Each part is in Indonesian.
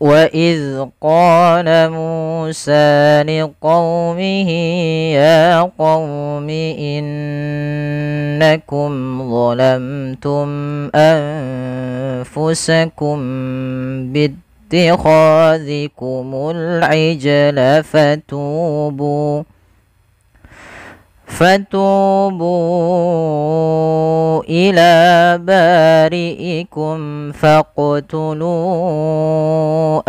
وإذ قال موسى لقومه يا قوم إنكم ظلمتم أنفسكم باتخاذكم العجل فتوبوا إلى بارئكم فاقتلوا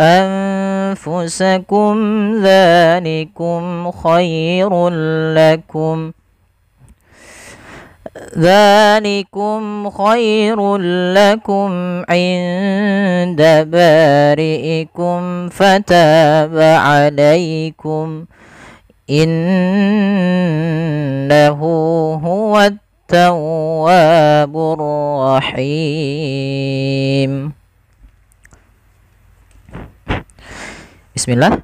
أنفسكم ذلكم خير لكم عند بارئكم فتاب عليكم إنه هو التواب الرحيم. Bismillah.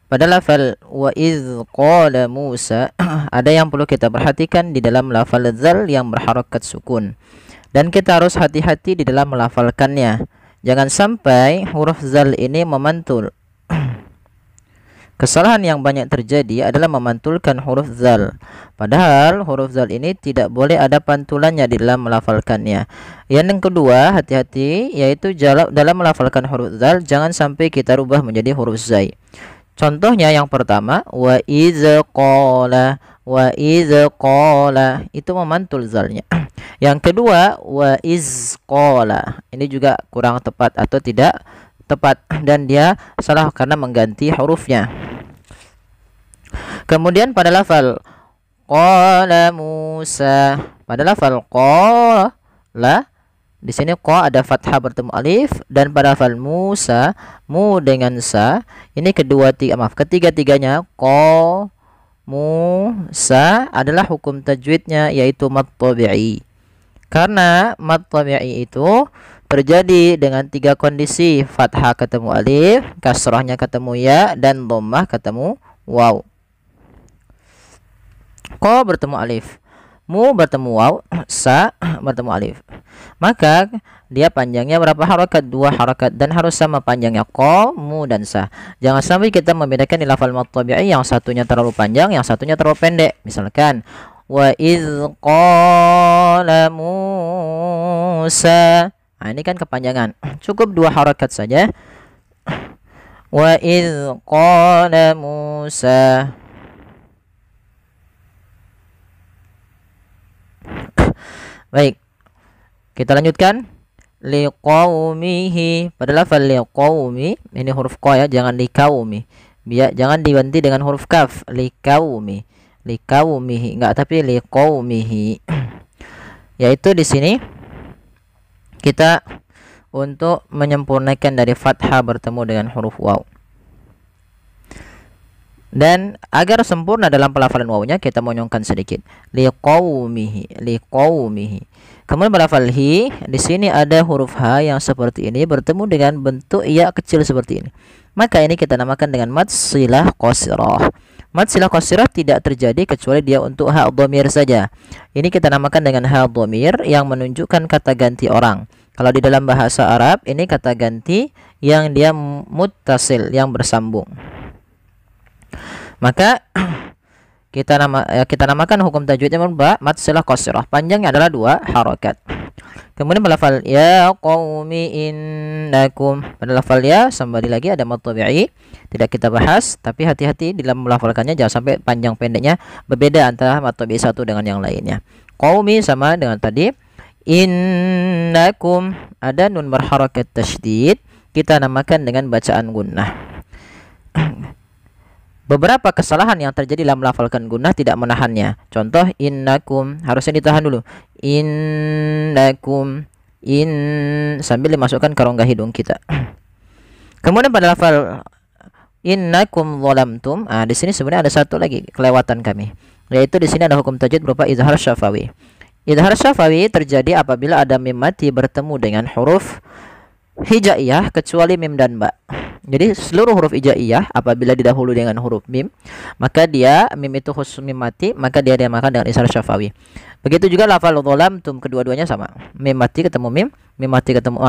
Pada lafal wa idz qala Musa ada yang perlu kita perhatikan di dalam lafal dzal yang berharakat sukun, dan kita harus hati-hati di dalam melafalkannya. Jangan sampai huruf dzal ini memantul. Kesalahan yang banyak terjadi adalah memantulkan huruf dzal. Padahal huruf dzal ini tidak boleh ada pantulannya di dalam melafalkannya. Yang kedua, hati-hati yaitu dalam melafalkan huruf dzal jangan sampai kita rubah menjadi huruf zai. Contohnya yang pertama, wa iz qala itu memantul zalnya. Yang kedua, wa iz qala ini juga kurang tepat atau tidak tepat, dan dia salah karena mengganti hurufnya. Kemudian pada lafal qala Musa, pada lafal qala di sini qa ada fathah bertemu alif, dan pada lafal Musa mu dengan sa ini ketiga-tiganya qa Musa adalah hukum tajwidnya yaitu mad tabi'i. Karena mad tabi'i itu terjadi dengan tiga kondisi: fathah ketemu alif, kasrahnya ketemu ya, dan dhammah ketemu waw. Qa bertemu alif, mu bertemu waw, sa bertemu alif. Maka dia panjangnya berapa harakat? 2 harakat, dan harus sama panjangnya qa, mu, dan sa. Jangan sampai kita membedakan di lafal mad tabi'i yang satunya terlalu panjang, yang satunya terlalu pendek. Misalkan wa idz qala Musa, nah, ini kan kepanjangan, cukup 2 harakat saja. Wa idz qala Musa. Baik, kita lanjutkan. Liqaumihi, pada lafal liqaumi ini huruf qa ya, jangan liqaumi. Jangan diganti dengan huruf kaf. Liqaumihi enggak, tapi liqaumihi. Yaitu di sini kita untuk menyempurnakan dari fathah bertemu dengan huruf waw. Dan agar sempurna dalam pelafalan wawnya kita monyongkan sedikit. Liqaumihi. Kemudian pada lafal hi, di sini ada huruf ha yang seperti ini bertemu dengan bentuk ya kecil seperti ini. Maka ini kita namakan dengan mad silah qasirah. Mad silah qasirah tidak terjadi kecuali dia untuk ha dhamir saja. Ini kita namakan dengan ha dhamir yang menunjukkan kata ganti orang. Kalau di dalam bahasa Arab ini kata ganti yang dia muttasil, yang bersambung. Maka kita namakan hukum tajwidnya mad silah qasirah. Panjangnya adalah 2 harakat. Kemudian pada lafal ya qaumi innakum, pada lafal ya kembali lagi ada mad tabi'i, tidak kita bahas, tapi hati-hati dalam melafalkannya jangan sampai panjang pendeknya berbeda antara mad tabi'i satu dengan yang lainnya. Qaumi sama dengan tadi. Innakum ada nun berharakat tasydid, kita namakan dengan bacaan gunnah. Beberapa kesalahan yang terjadi dalam melafalkan gunnah tidak menahannya. Contoh innakum, harusnya ditahan dulu. Innakum, sambil dimasukkan ke rongga hidung kita. Kemudian pada lafal innakum zalamtum, di sini sebenarnya ada satu lagi kelewatan kami, yaitu di sini ada hukum tajwid berupa izhar syafawi. Izhar syafawi terjadi apabila ada mim mati bertemu dengan huruf hijaiyah kecuali mim dan ba. Jadi seluruh huruf hijaiyah apabila didahului dengan huruf mim, maka dia mim itu khusus mim mati, maka dia dimakan dengan izhar syafawi. Begitu juga lafal zalamtum, kedua-duanya sama. Mim mati ketemu mim, mim mati ketemu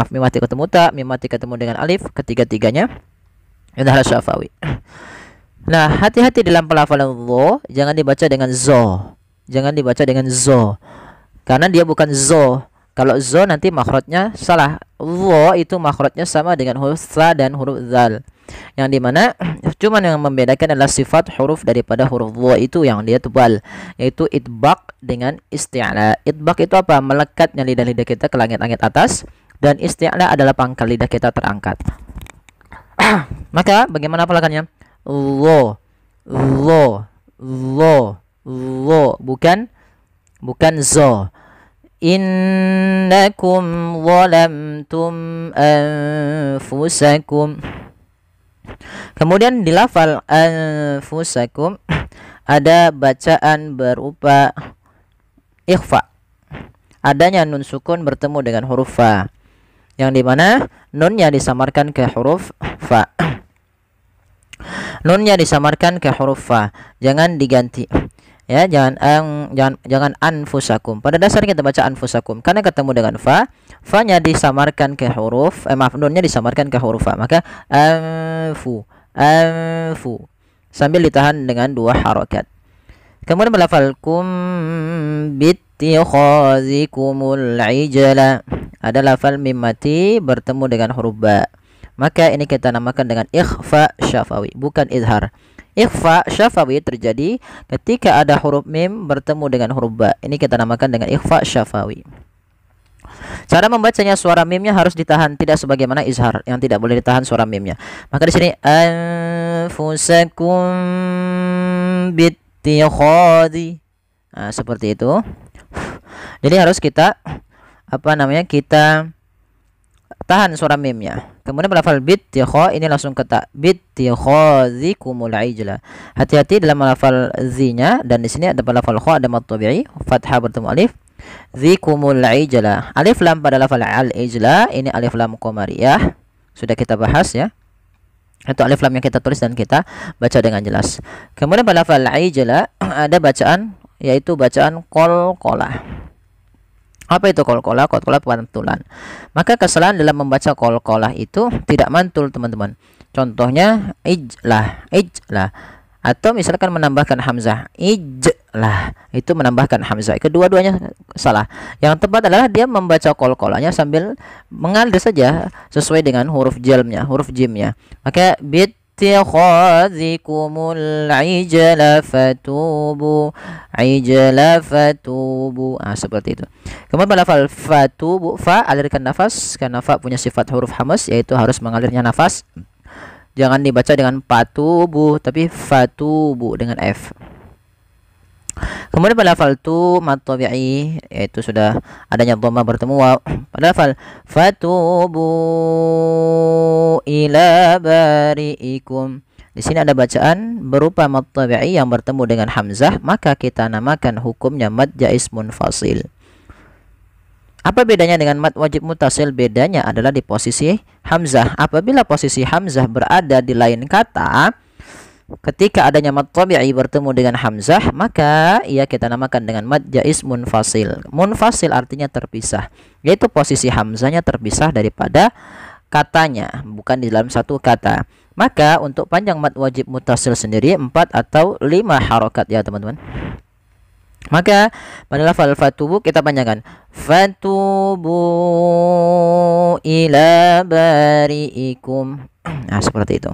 ta, mim mati ketemu dengan alif, ketiga-tiganya Idhar syafawi. Nah, hati-hati dalam pelafalan dho, jangan dibaca dengan zo. Jangan dibaca dengan zo. Karena dia bukan zo. Kalau zo nanti makhrajnya salah. Dho itu makhrajnya sama dengan huruf sa dan huruf zal. Yang dimana cuman yang membedakan adalah sifat huruf daripada huruf dho itu yang dia tebal, yaitu itbaq dengan isti'la. Itbaq itu apa? Melekatnya lidah-lidah kita ke langit-langit atas, dan isti'la adalah pangkal lidah kita terangkat. Maka bagaimana pelakannya? Dho, dho, dho, dho, bukan zo. Innakum zalamtum anfusakum. Kemudian di lafal anfusakum ada bacaan berupa ikhfa. Adanya nun sukun bertemu dengan huruf fa, yang dimana nunnya disamarkan ke huruf fa. Nunnya disamarkan ke huruf fa, jangan diganti. Ya, jangan anfusakum. Pada dasarnya kita baca anfusakum karena ketemu dengan fa, fa-nya disamarkan ke huruf nunnya disamarkan ke huruf fa. Maka anfu sambil ditahan dengan 2 harakat. Kemudian melafalkum bittikhazikumul ijla. Ada lafal mim mati bertemu dengan huruf ba. Maka ini kita namakan dengan ikhfa syafawi, bukan izhar. Ikhfa syafawi terjadi ketika ada huruf mim bertemu dengan huruf ba. Ini kita namakan dengan ikhfa syafawi. Cara membacanya, suara mimnya harus ditahan, tidak sebagaimana izhar yang tidak boleh ditahan suara mimnya. Maka di sini anfusakum bittikhadhi. Nah, seperti itu. Jadi harus kita kita tahan suara mimnya. Kemudian melafal bittikha, ini langsung kata bittikhazikumul ijla. Hati-hati dalam melafal zi-nya, dan di sini ada melafal kha, ada mad tabi'i, fathah bertemu alif. Zikumul ijla. Alif lam pada lafal al ijla, ini alif lam qamariyah. Sudah kita bahas ya. Itu alif lam yang kita tulis dan kita baca dengan jelas. Kemudian pada lafal ijla ada bacaan, yaitu bacaan qalqalah. Apa itu qalqalah? Qalqalah pantulan. Maka kesalahan dalam membaca qalqalah itu tidak mantul, teman-teman. Contohnya ijlah, atau misalkan menambahkan hamzah, ijlah, itu menambahkan hamzah. Kedua-duanya salah. Yang tepat adalah dia membaca qalqalahnya sambil mengalir saja sesuai dengan huruf jimnya. Maka bittikhazikumul ijla fatubu. Seperti itu. Kemudian pada lafal fatubu, fa alirkan nafas, karena fa punya sifat huruf hamas, yaitu harus mengalirnya nafas. Jangan dibaca dengan patubu, tapi fatubu dengan f. Kemudian pada lafal tu mad tabi'i, yaitu sudah adanya dhamma bertemu waw. Pada lafal fatubu ila bari'ikum, di sini ada bacaan berupa mad tabi'i yang bertemu dengan hamzah, maka kita namakan hukumnya mad jaiz munfasil. Apa bedanya dengan mad wajib muttasil? Bedanya adalah di posisi hamzah. Apabila posisi hamzah berada di lain kata, ketika adanya mad tabi'i bertemu dengan hamzah, maka ia kita namakan dengan mad jaiz munfasil. Munfasil artinya terpisah, yaitu posisi hamzahnya terpisah daripada katanya, bukan di dalam satu kata. Maka untuk panjang mad wajib muttasil sendiri 4 atau 5 harokat ya teman-teman. Maka pada lafal fatubu kita panjangkan fatubu ila bari'ikum. Nah, seperti itu.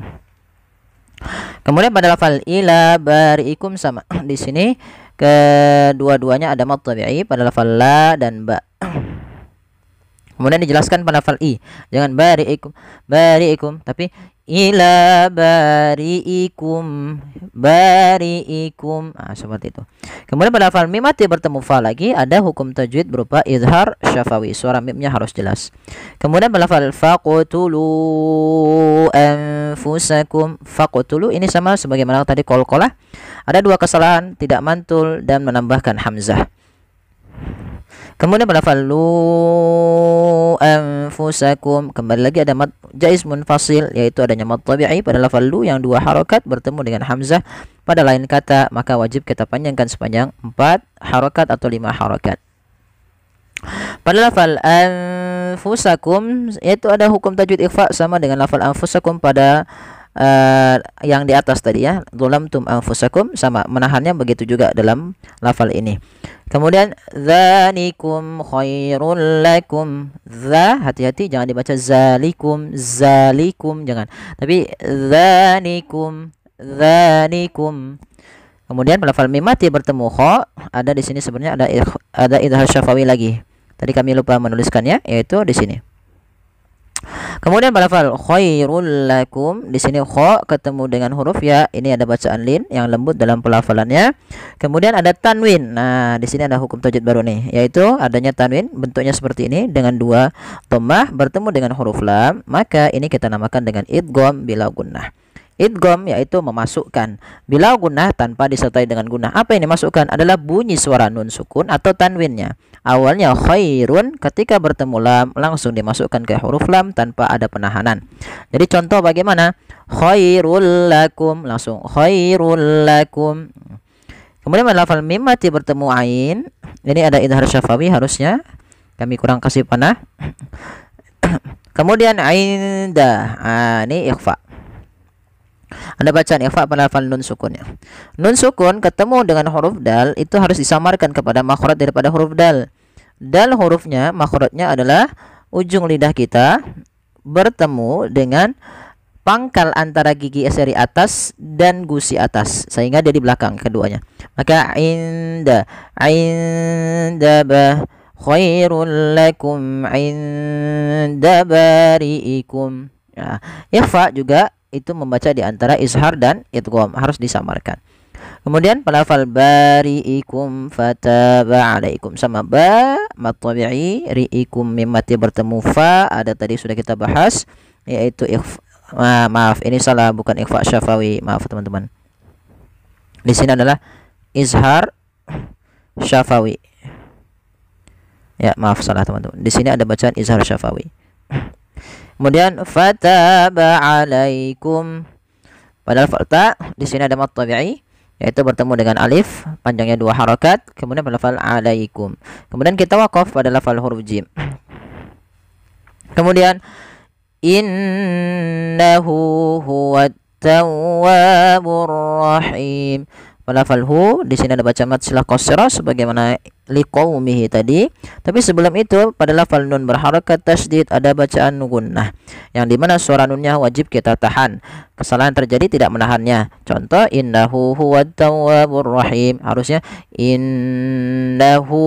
Kemudian pada lafal ila bari'ikum sama. Di sini kedua-duanya ada mad tabi'i pada lafal la dan ba. Kemudian dijelaskan pada lafal i. Jangan bari'ikum, tapi ila bari'ikum. Nah, seperti itu. Kemudian pada lafal mim mati bertemu fa lagi, ada hukum tajwid berupa izhar syafawi, suara mimnya harus jelas. Kemudian pada lafal faqtulu anfusakum, faqtulu ini sama sebagaimana tadi qalqalah. Ada 2 kesalahan, tidak mantul dan menambahkan hamzah. Kemudian pada lafal lu anfusakum, kembali lagi ada mad jaiz munfasil, yaitu adanya mad tabi'i pada lafal lu yang 2 harokat bertemu dengan hamzah pada lain kata, maka wajib kita panjangkan sepanjang 4 harokat atau 5 harokat. Pada lafal anfusakum, yaitu ada hukum tajwid ikhfa sama dengan lafal anfusakum pada yang di atas tadi ya, zalamtum anfusakum, sama menahannya begitu juga dalam lafal ini. Kemudian dzalikum khairul lakum, hati-hati jangan dibaca zalikum, zalikum jangan, tapi dzalikum. Kemudian pada lafal mim mati bertemu kha, ada di sini sebenarnya ada idhar syafawi lagi. Tadi kami lupa menuliskannya, yaitu di sini. Kemudian pada lafal khairul lakum, di sini kha ketemu dengan huruf ya. Ini ada bacaan lin yang lembut dalam pelafalannya. Kemudian ada tanwin. Nah, di sini ada hukum tajwid baru nih, yaitu adanya tanwin bentuknya seperti ini dengan dua dhammah bertemu dengan huruf lam, maka ini kita namakan dengan idgham bila gunnah. Idgham yaitu memasukkan, bila gunnah tanpa disertai dengan gunnah. Apa yang dimasukkan adalah bunyi suara nun sukun atau tanwinnya. Awalnya khairun, ketika bertemu lam langsung dimasukkan ke huruf lam tanpa ada penahanan. Jadi contoh bagaimana? Khairul lakum, langsung khairul lakum. Kemudian pada lafal mim mati bertemu ain, ini ada idhar syafawi harusnya. Kami kurang kasih panah. Kemudian ainda, ini ikhfa. Anda bacaan ikhfa pada lafal nun sukunnya. Nun sukun ketemu dengan huruf dal itu harus disamarkan kepada makhraj daripada huruf dal. Dal hurufnya, makhrajnya adalah ujung lidah kita bertemu dengan pangkal antara gigi seri atas dan gusi atas, sehingga dia di belakang keduanya. Maka inda ba khairul lakum inda bari'ikum. Ya, ikhfa juga itu membaca di antara izhar dan idgham, harus disamarkan. Kemudian pada lafal bari'ikum fataba alaikum, sama ba mat tabi'i, ri'ikum mim mati bertemu fa, ada tadi sudah kita bahas, yaitu maaf ini salah, bukan ikhfa syafawi, maaf teman-teman. Di sini adalah izhar syafawi. Ya, maaf salah teman-teman. Di sini ada bacaan izhar syafawi. Kemudian fataba alaikum, padahal ta di sini ada mat tabi'i, yaitu bertemu dengan alif panjangnya 2 harakat, kemudian pada lafal alaikum. Kemudian kita waqaf pada lafal huruf jim. Kemudian innahu huwat tawwabur rahim. Pada lafal hu di sini ada baca mad silah qasrah sebagaimana liqaumihi tadi. Tapi sebelum itu pada lafal nun berharakat tasydid ada bacaan gunnah, yang dimana suara nunnya wajib kita tahan. Kesalahan terjadi tidak menahannya. Contoh innahu huwat tawwabur rahim, harusnya innahu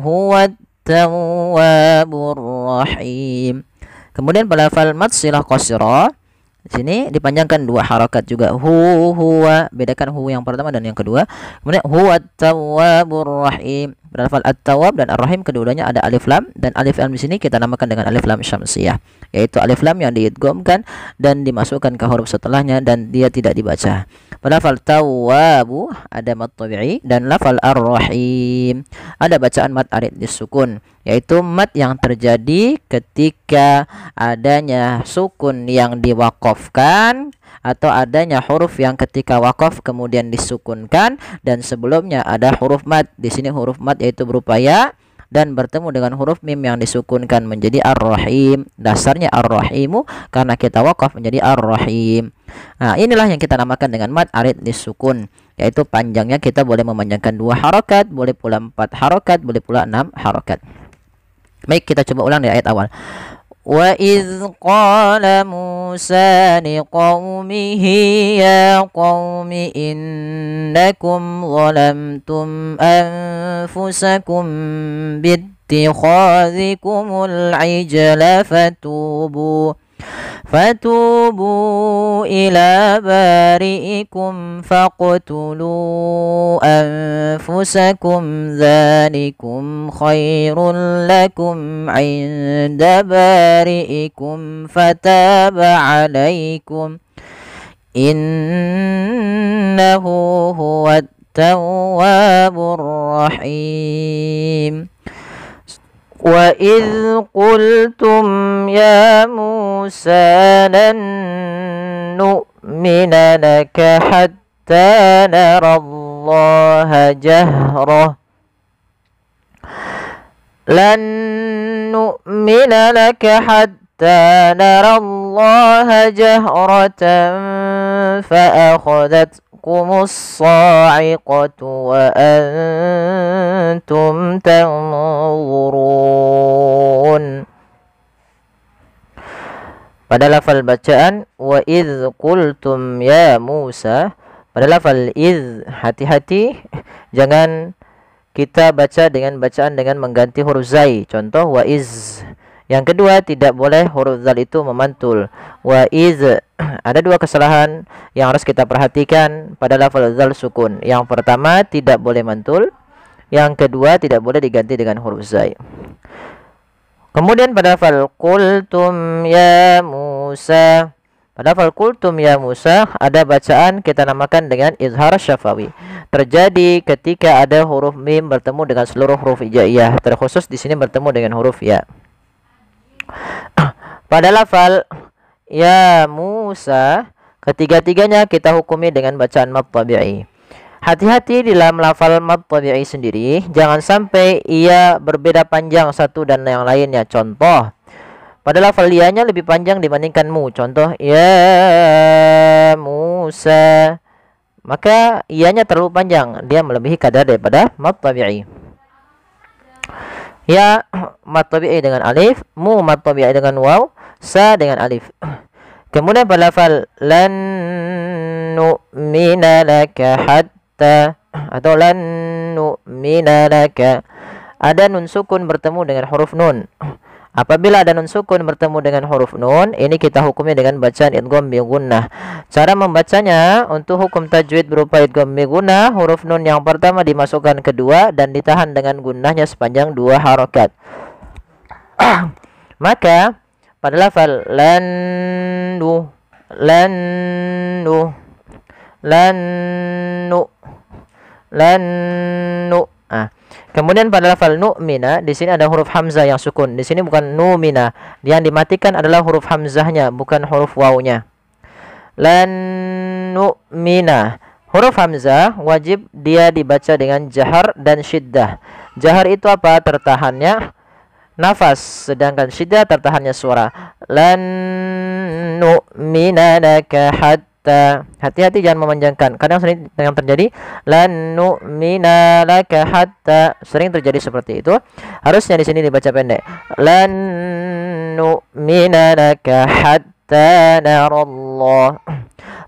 huwat tawwabur rahim. Kemudian pada lafal mad silah qasrah di sini dipanjangkan 2 harakat juga, huwa, bedakan hu yang pertama dan yang kedua. Kemudian huwa tawwabur rahim. Pada lafal at-tawwab dan ar-rahim keduanya ada alif lam, dan alif lam di sini kita namakan dengan alif lam syamsiyah, yaitu alif lam yang diidghamkan dan dimasukkan ke huruf setelahnya dan dia tidak dibaca. Pada lafal tawwabu ada mad tabi'i, dan lafal ar-rahim ada bacaan mad arid disukun, yaitu mad yang terjadi ketika adanya sukun yang diwaqafkan atau adanya huruf yang ketika waqaf kemudian disukunkan dan sebelumnya ada huruf mad. Di sini huruf mad yaitu berupa ya dan bertemu dengan huruf mim yang disukunkan menjadi ar-rahim. Dasarnya ar-rahimu karena kita waqaf menjadi ar-rahim. Nah, inilah yang kita namakan dengan mad arid disukun, yaitu panjangnya kita boleh memanjangkan 2 harakat, boleh pula 4 harakat, boleh pula 6 harakat. Baik, kita coba ulang di ayat awal. وَإِذْ قَالَ مُوسَى لِقَوْمِهِ يَا قَوْمِ إِنَّكُمْ ظَلَمْتُمْ أَنفُسَكُمْ بِاتِّخَاذِكُمُ الْعِجْلَ فَتُوبُوا إِلَى بَارِئِكُمْ فَاقْتُلُوا أَنفُسَكُمْ ذَلِكُمْ خَيْرٌ لَكُمْ عِندَ بَارِئِكُمْ فَتَابَ عَلَيْكُمْ إِنَّهُ هُوَ التَّوَّابُ الرَّحِيمُ. وَإِذْ قُلْتُمْ يَا مُوسَى لَن نُّؤْمِنَ لَكَ حَتَّى نَرَى اللَّهَ جَهْرَةً لَن نُّؤْمِنَ لَكَ حَتَّى نَرَى اللَّهَ جَهْرَةً فأخذتكم الصاعقة وأنتم تنظرون. Pada lafal bacaan wa idz qultum ya Musa, pada lafal idz hati-hati jangan kita baca dengan bacaan dengan mengganti huruf zai. Contoh wa iz. Yang kedua, tidak boleh huruf zal itu memantul. Wa iz. Ada dua kesalahan yang harus kita perhatikan pada lafal zal sukun. Yang pertama, tidak boleh mantul. Yang kedua, tidak boleh diganti dengan huruf zai. Kemudian pada lafal qultum ya Musa, pada lafal qultum ya Musa ada bacaan kita namakan dengan izhar syafawi. Terjadi ketika ada huruf mim bertemu dengan seluruh huruf hijaiyah, terkhusus di sini bertemu dengan huruf ya. Pada lafal ya Musa, ketiga-tiganya kita hukumi dengan bacaan mad tabi'i. Hati-hati di dalam lafal mad tabi'i sendiri, jangan sampai ia berbeda panjang satu dan yang lainnya. Contoh, pada lafal ya-nya lebih panjang dibandingkan mu. Contoh, ya Musa. Maka ia-nya terlalu panjang, dia melebihi kadar daripada mad tabi'i. Ya mad tabi'i dengan alif, mu mad tabi'i dengan waw, sa dengan alif. Kemudian pada lafal lan nu'mina laka hatta atau lan nu'mina laka, ada nun sukun bertemu dengan huruf nun. Apabila ada nun sukun bertemu dengan huruf nun, ini kita hukumi dengan bacaan idgham bi gunnah. Cara membacanya untuk hukum tajwid berupa idgham bi gunnah, huruf nun yang pertama dimasukkan kedua dan ditahan dengan gunnahnya sepanjang 2 harokat. Maka pada lafal lan nu kemudian pada lafal nu'mina, di sini ada huruf hamzah yang sukun. Di sini bukan nu'mina. Yang dimatikan adalah huruf hamzahnya, bukan huruf wawnya. Lan nu'mina. Huruf hamzah wajib dia dibaca dengan jahar dan syiddah. Jahar itu apa? Tertahannya nafas, sedangkan syiddah tertahannya suara. Lan nu'mina laka hatta. Hati-hati jangan memanjangkan. Kadang sering yang terjadi lan nu'mina laka hatta, sering terjadi seperti itu. Harusnya di sini dibaca pendek. Lan nu'mina laka hatta narallah.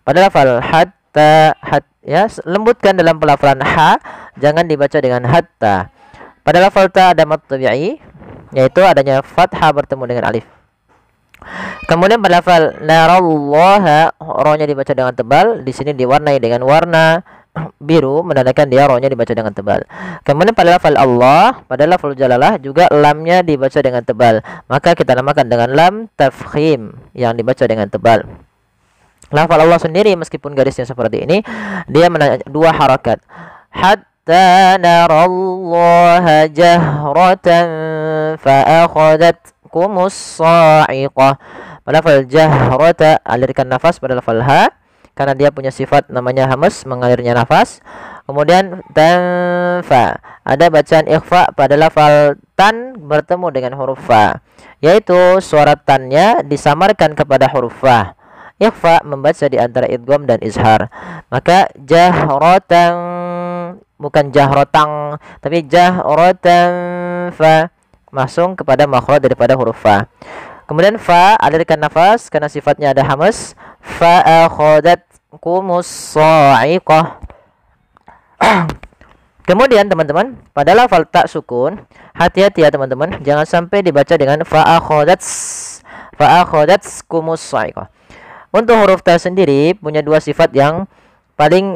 Pada lafal hatta, ya, lembutkan dalam pelafalan ha, jangan dibaca dengan hatta. Pada lafal ta ada mad tabi'i, yaitu adanya fathah bertemu dengan alif. Kemudian pada lafal narallaha, ro-nya dibaca dengan tebal, di sini diwarnai dengan warna biru menandakan dia ro-nya dibaca dengan tebal. Kemudian pada lafal Allah, pada lafal jalalah juga lamnya dibaca dengan tebal, maka kita namakan dengan lam tafkhim yang dibaca dengan tebal. Lafal Allah sendiri meskipun garisnya seperti ini, dia 2 harakat. Hatta narallaha jahratan fa akhadhatkumus sa'iqah. Pada lafal jahrata alirkan nafas pada lafal ha karena dia punya sifat namanya hamas, mengalirnya nafas. Kemudian tanfa, ada bacaan ikhfa pada lafal tan bertemu dengan huruf fa, yaitu suara tannya disamarkan kepada huruf fa. Ikhfa membaca di antara idgham dan izhar. Maka jahratan, bukan jahrotang, tapi jahratan fa, masuk kepada makhraj daripada huruf fa. Kemudian fa alirkan nafas karena sifatnya ada hamas. Fa akhadhatkumus sa'iqah. Kemudian teman-teman, pada lafal tak sukun, hati-hati ya teman-teman, jangan sampai dibaca dengan fa akhadhatskumus sa'iqah. Untuk huruf ta sendiri punya 2 sifat yang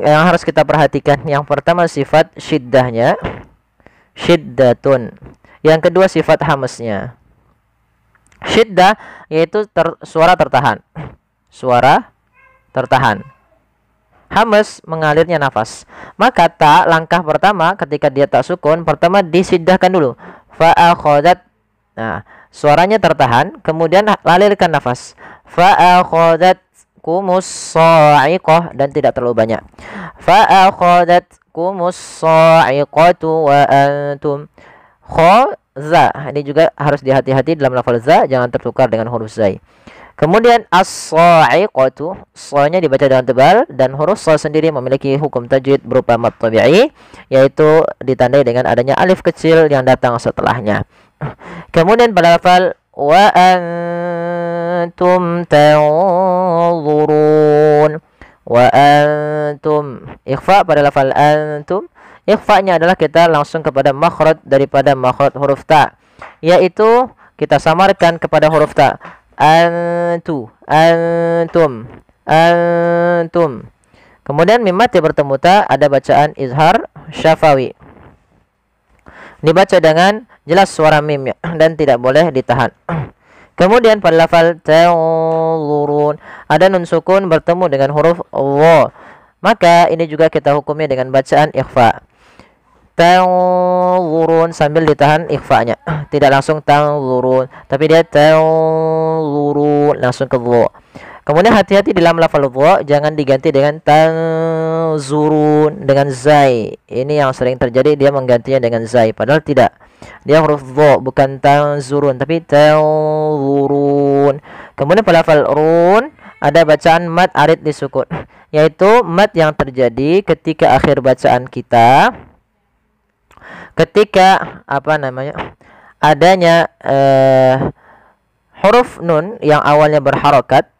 harus kita perhatikan. Yang pertama sifat syiddahnya, syiddatun. Yang kedua sifat hamasnya. Syiddah yaitu suara tertahan. Suara tertahan. Hamas mengalirnya nafas. Maka ta langkah pertama ketika dia tak sukun, pertama disiddahkan dulu. Fa akhadhat. Nah, suaranya tertahan, kemudian alirkan nafas. Fa akhadhatkumus sa'iqah, dan tidak terlalu banyak. Fa akhadhatkumus sa'iqatu wa antum. Kha za, ini juga harus dihati-hati dalam lafal za, jangan tertukar dengan huruf zai. Kemudian as-sa'iqatu, sa-nya dibaca dengan tebal dan huruf sa sendiri memiliki hukum tajwid berupa mad tabi'i, yaitu ditandai dengan adanya alif kecil yang datang setelahnya. Kemudian pada lafal wa antum tanzurun, wa antum, ikhfa pada lafal antum, ikhfa-nya adalah kita langsung kepada makhraj daripada makhraj huruf ta, yaitu kita samarkan kepada huruf ta. Antum. Kemudian mim mati bertemu ta ada bacaan izhar syafawi. Dibaca dengan jelas suara mimnya dan tidak boleh ditahan. Kemudian pada lafal tanzurun ada nun sukun bertemu dengan huruf wa. Maka ini juga kita hukumnya dengan bacaan ikhfa. Tanzurun sambil ditahan ikhfa-nya. Tidak langsung tanzurun, tapi dia tanzurun langsung ke dha. Kemudian hati-hati dalam lafal dha, jangan diganti dengan tanzurun dengan zai. Ini yang sering terjadi, dia menggantinya dengan zai, padahal tidak. Dia huruf dha, bukan tanzurun, tapi tanzurun. Kemudian pada lafal run ada bacaan mad arid disukun, yaitu mad yang terjadi ketika akhir bacaan kita, ketika adanya huruf nun yang awalnya berharokat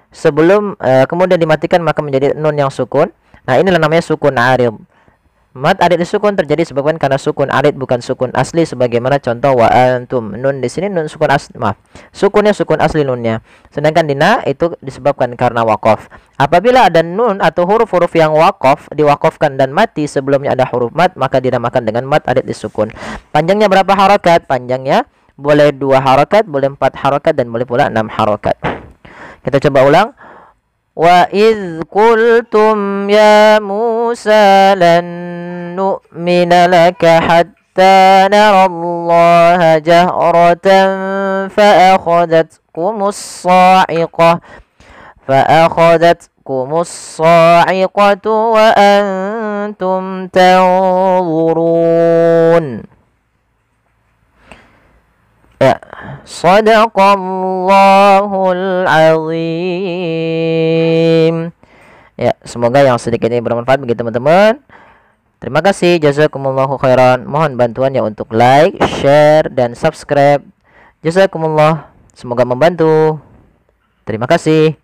sebelum kemudian dimatikan maka menjadi nun yang sukun. Nah, inilah namanya sukun arid. Mad arid disukun terjadi sebabkan karena sukun arid, bukan sukun asli sebagaimana contoh wa antum. Nun di sini nun sukun asli, sukunnya sukun asli nunnya. Sedangkan di na itu disebabkan karena waqaf. Apabila ada nun atau huruf-huruf yang waqaf, diwaqafkan dan mati sebelumnya ada huruf mad, maka dinamakan dengan mad arid disukun. Panjangnya berapa harakat? Panjangnya boleh 2 harakat, boleh 4 harakat, dan boleh pula 6 harakat. Kita coba ulang. Wa idh qultum ya Musa lan nu'mina laka hatta nara Allah jahratan fa'akhadatkumus sa'iqatu wa antum tanzurun. Ya, sadaqallahul azim. Ya, semoga yang sedikit ini bermanfaat bagi teman-teman. Terima kasih, jazakumullahu khairan. Mohon bantuannya untuk like, share, dan subscribe. Jazakumullah, semoga membantu. Terima kasih.